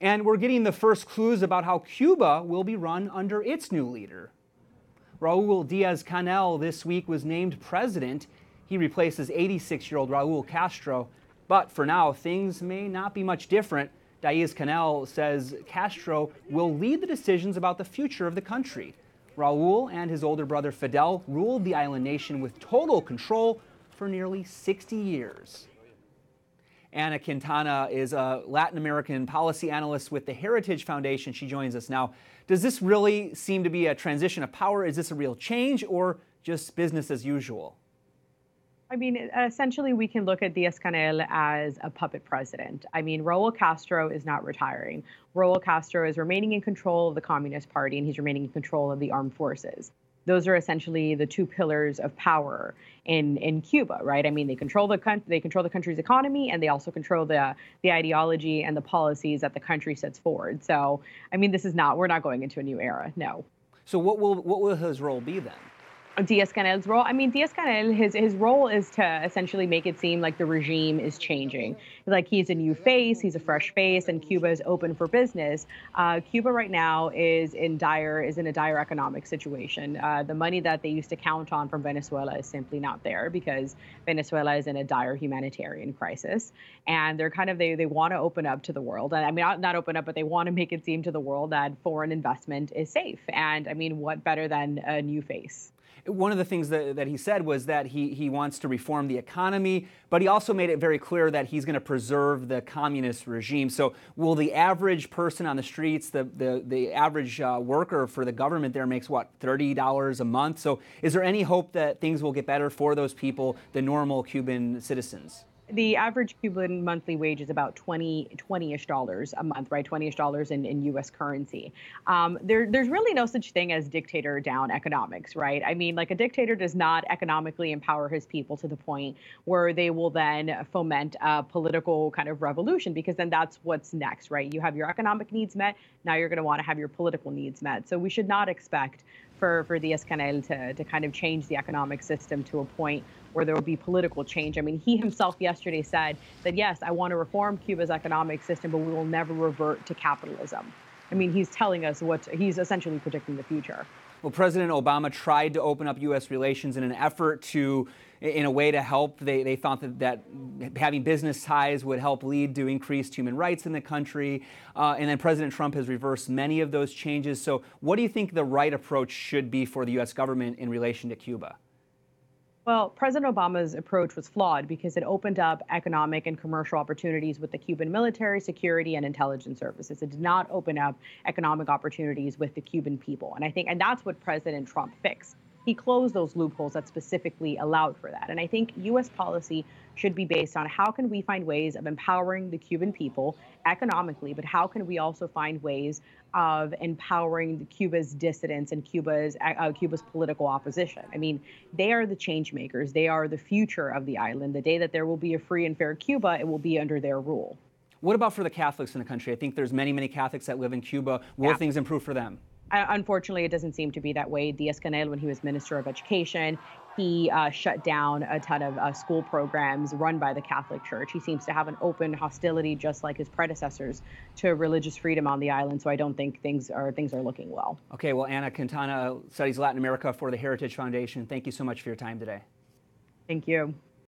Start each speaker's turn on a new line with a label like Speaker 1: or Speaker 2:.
Speaker 1: And we're getting the first clues about how Cuba will be run under its new leader. Raul Diaz-Canel this week was named president. He replaces 86-year-old Raul Castro. But for now, things may not be much different. Diaz-Canel says Castro will lead the decisions about the future of the country. Raul and his older brother Fidel ruled the island nation with total control for nearly 60 years. Ana Quintana is a Latin American policy analyst with the Heritage Foundation. She joins us now. Does this really seem to be a transition of power? Is this a real change or just business as usual?
Speaker 2: I mean, essentially, we can look at Diaz-Canel as a puppet president. I mean, Raul Castro is not retiring. Raul Castro is remaining in control of the Communist Party, and he's remaining in control of the armed forces. Those are essentially the two pillars of power in Cuba, right? I mean, they control the country's economy, and they also control the ideology and the policies that the country sets forward. So, I mean, we're not going into a new era, no.
Speaker 1: So what will his role be then?
Speaker 2: Diaz-Canel's role? I mean, Diaz-Canel, his role is to essentially make it seem like the regime is changing. Like he's a new face, he's a fresh face, and Cuba is open for business. Cuba right now is in a dire economic situation. The money that they used to count on from Venezuela is simply not there because Venezuela is in a dire humanitarian crisis. And they want to open up to the world. And I mean, not open up, but they want to make it seem to the world that foreign investment is safe. And I mean, what better than a new face?
Speaker 1: One of the things that he said was that he wants to reform the economy, but he also made it very clear that he's going to preserve the communist regime. So will the average person on the streets, the average worker for the government there makes, what, $30 a month? So is there any hope that things will get better for those people, the normal Cuban citizens?
Speaker 2: The average Cuban monthly wage is about $20-ish a month, right? $20-ish in U.S. currency. There's really no such thing as dictator down economics, right? I mean, like a dictator does not economically empower his people to the point where they will then foment a political kind of revolution, because then that's what's next, right? You have your economic needs met. Now you're going to want to have your political needs met. So we should not expect for Diaz-Canel to kind of change the economic system to a point where there will be political change. I mean, he himself yesterday said that, yes, I want to reform Cuba's economic system, but we will never revert to capitalism. I mean, he's telling us he's essentially predicting the future.
Speaker 1: Well, President Obama tried to open up U.S. relations in an effort in a way to help. They thought that having business ties would help lead to increased human rights in the country. And then President Trump has reversed many of those changes. So what do you think the right approach should be for the U.S. government in relation to Cuba?
Speaker 2: Well, President Obama's approach was flawed because it opened up economic and commercial opportunities with the Cuban military, security, and intelligence services. It did not open up economic opportunities with the Cuban people. And that's what President Trump fixed. He closed those loopholes that specifically allowed for that. And I think U.S. policy should be based on how can we find ways of empowering the Cuban people economically, but how can we also find ways of empowering Cuba's dissidents and Cuba's political opposition. I mean, they are the change makers. They are the future of the island. The day that there will be a free and fair Cuba, it will be under their rule.
Speaker 1: What about for the Catholics in the country? I think there's many Catholics that live in Cuba. Will things improve for them?
Speaker 2: Unfortunately, it doesn't seem to be that way. Diaz-Canel, when he was Minister of Education, he shut down a ton of school programs run by the Catholic Church. He seems to have an open hostility, just like his predecessors, to religious freedom on the island. So I don't think things are looking well.
Speaker 1: Okay, well, Ana Quintana studies Latin America for the Heritage Foundation. Thank you so much for your time today.
Speaker 2: Thank you.